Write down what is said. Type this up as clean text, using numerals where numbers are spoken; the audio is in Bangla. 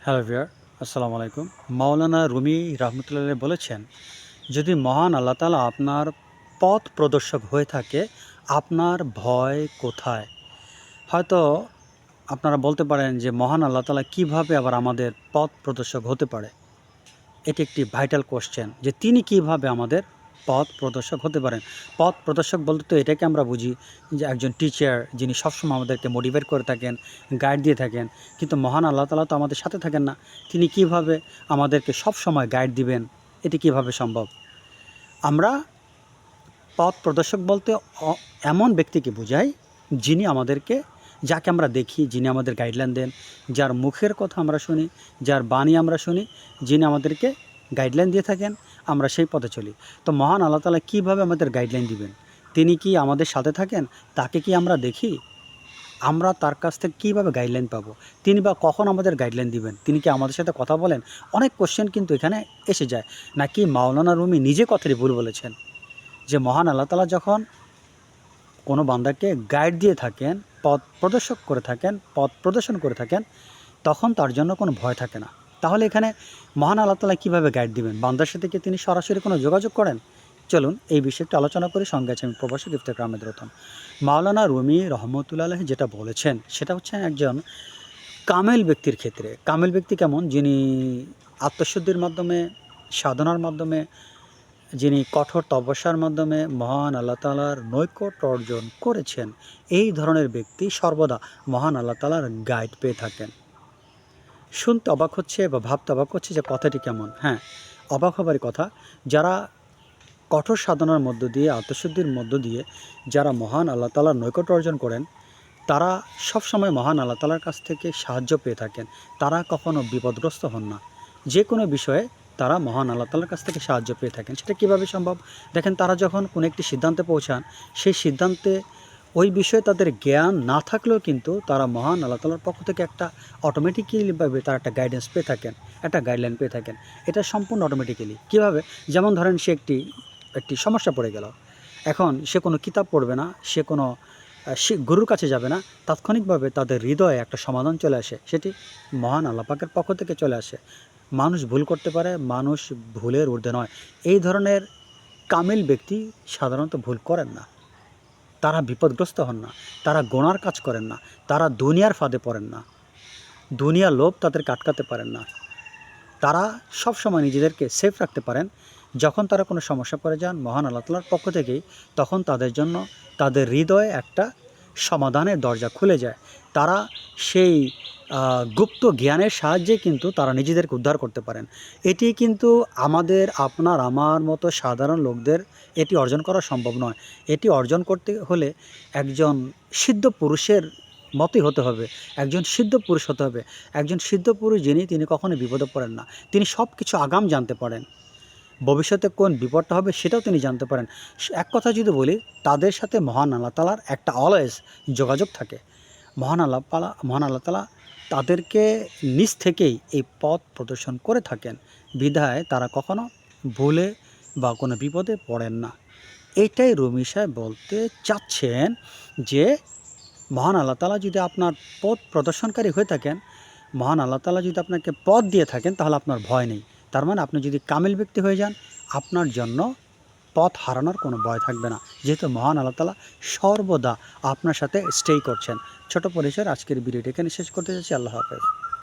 হ্যালো ভিউয়ার, আসসালামু আলাইকুম। মাওলানা রুমি রহমতুল্লাহ বলেছেন, যদি মহান আল্লাহ তাআলা আপনার পথ প্রদর্শক হয়ে থাকে, আপনার ভয় কোথায়? হয়তো আপনারা বলতে পারেন যে মহান আল্লাহ তাআলা কীভাবে আবার আমাদের পথ প্রদর্শক হতে পারে? এটি একটি ভাইটাল কোয়েশ্চেন যে তিনি কিভাবে আমাদের পথ প্রদর্শক হতে পারেন। পথ প্রদর্শক বলতে তো এটাকে আমরা বুঝি যে একজন টিচার যিনি সবসময় আমাদেরকে মোটিভেট করে থাকেন, গাইড দিয়ে থাকেন। কিন্তু মহান আল্লাহ তাআলা তো আমাদের সাথে থাকেন না। তিনি কিভাবে আমাদেরকে সবসময় গাইড দিবেন? এটি কিভাবে সম্ভব? আমরা পথ প্রদর্শক বলতে এমন ব্যক্তিকে বোঝাই যিনি আমাদেরকে, যাকে আমরা দেখি, যিনি আমাদের গাইডলাইন দেন, যার মুখের কথা আমরা শুনি, যার বাণী আমরা শুনি, যিনি আমাদেরকে গাইডলাইন দিয়ে থাকেন, আমরা সেই পথে চলি। তো মহান আল্লাহ তাআলা কীভাবে আমাদের গাইডলাইন দিবেন? তিনি কি আমাদের সাথে থাকেন? তাকে কি আমরা দেখি? আমরা তার কাছ থেকে কীভাবে গাইডলাইন পাবো? তিনি বা কখন আমাদের গাইডলাইন দিবেন? তিনি কি আমাদের সাথে কথা বলেন? অনেক কোশ্চেন কিন্তু এখানে এসে যায়। নাকি মাওলানা রুমি নিজে কথাটি ভুল বলেছেন? যে মহান আল্লাহ তাআলা যখন কোনো বান্দাকে গাইড দিয়ে থাকেন, পথ প্রদর্শক করে থাকেন, পথ প্রদর্শন করে থাকেন, তখন তার জন্য কোনো ভয় থাকে না। তাহলে এখানে মহান আল্লাহ তাআলা কীভাবে গাইড দিবেন? বান্দার সাথে কি তিনি সরাসরি কোনো যোগাযোগ করেন? চলুন এই বিষয়ে একটু আলোচনা করি। সঙ্গে আছে আমি প্রবাসী ইফতেখার আহমেদ রতন। মাওলানা রুমি রহমতুল্লাহ আলাইহি যেটা বলেছেন সেটা হচ্ছে একজন কামেল ব্যক্তির ক্ষেত্রে। কামেল ব্যক্তি কেমন? যিনি আত্মশুদ্ধির মাধ্যমে, সাধনার মাধ্যমে, যিনি কঠোর তপস্যার মাধ্যমে মহান আল্লাহ তাআলার নৈকট্য অর্জন করেছেন, এই ধরনের ব্যক্তি সর্বদা মহান আল্লাহ তাআলার গাইড পেয়ে থাকেন। শুনতে অবাক হচ্ছে বা ভাবতে অবাক হচ্ছে যে কথাটি কেমন? হ্যাঁ, অবাক হবারই কথা। যারা কঠোর সাধনার মধ্য দিয়ে, আত্মশুদ্ধির মধ্য দিয়ে যারা মহান আল্লাহ তাআলার নৈকট্য অর্জন করেন, তারা সবসময় মহান আল্লাহ তাআলার কাছ থেকে সাহায্য পেয়ে থাকেন। তারা কখনো বিপদগ্রস্ত হন না। যে কোনো বিষয়ে তারা মহান আল্লাহ তাআলার কাছ থেকে সাহায্য পেয়ে থাকেন। সেটা কীভাবে সম্ভব? দেখেন, তারা যখন কোনো একটি সিদ্ধান্তে পৌঁছান, সেই সিদ্ধান্তে ওই বিষয়ে তাদের জ্ঞান না থাকলেও কিন্তু তারা মহান আল্লাহ তাআলার পক্ষ থেকে একটা অটোমেটিক্যালিভাবে তারা একটা গাইডেন্স পেয়ে থাকেন, একটা গাইডলাইন পেয়ে থাকেন। এটা সম্পূর্ণ অটোমেটিক্যালি। কীভাবে? যেমন ধরেন, সে একটি সমস্যা পড়ে গেল। এখন সে কোনো কিতাব পড়বে না, সে কোনো সে গুরুর কাছে যাবে না। তাৎক্ষণিকভাবে তাদের হৃদয়ে একটা সমাধান চলে আসে। সেটি মহান আল্লাহ পাকের পক্ষ থেকে চলে আসে। মানুষ ভুল করতে পারে, মানুষ ভুলের ঊর্ধ্বে নয়। এই ধরনের কামিল ব্যক্তি সাধারণত ভুল করেন না। তারা বিপদগ্রস্ত হন না, তারা গোনার কাজ করেন না, তারা দুনিয়ার ফাঁদে পড়েন না, দুনিয়ার লোভ তাদেরকে আটকাতে পারেন না। তারা সবসময় নিজেদেরকে সেফ রাখতে পারেন। যখন তারা কোনো সমস্যা পড়ে যান মহান আল্লাহ তাআলার পক্ষ থেকেই, তখন তাদের জন্য তাদের হৃদয়ে একটা সমাধানের দরজা খুলে যায়। তারা সেই গুপ্ত জ্ঞানের সাহায্যে কিন্তু তারা নিজেদেরকে উদ্ধার করতে পারেন। এটি কিন্তু আপনার আমার মতো সাধারণ লোকদের এটি অর্জন করা সম্ভব নয়। এটি অর্জন করতে হলে একজন সিদ্ধ পুরুষের মতই হতে হবে। একজন সিদ্ধ পুরুষ হতে হবে। একজন সিদ্ধ পুরুষ তিনি কখনোই বিপদে পড়েন না। তিনি সব কিছু আগাম জানতে পারেন। ভবিষ্যতে কোন বিপদটা হবে সেটাও তিনি জানতে পারেন। এক কথা যদি বলি, তাদের সাথে মহান আল্লাহ তাআলার একটা অলওয়েজ যোগাযোগ থাকে। মহান আল্লাহ তাআলা তাদেরকে নিজ থেকেই এই পথ প্রদর্শন করে থাকেন। বিধায় তারা কখনো ভুলে বা কোনো বিপদে পড়েন না। এইটাই রুমি সাহেব বলতে চাচ্ছেন যে মহান আল্লাহ তাআলা যদি আপনার পথ প্রদর্শনকারী হয়ে থাকেন, মহান আল্লাহ তাআলা যদি আপনাকে পথ দিয়ে থাকেন, তাহলে আপনার ভয় নেই। তার মানে আপনি যদি কামিল ব্যক্তি হয়ে যান, আপনার জন্য পথ হারানোর কোনো ভয় থাকবে না। যেহেতু মহান আল্লাহ তাআলা সর্বদা আপনার সাথে স্টে করছেন। ছোট পরিসর আজকের ভিডিওটি এখানে শেষ করতে যাচ্ছি। আল্লাহ হাফেজ।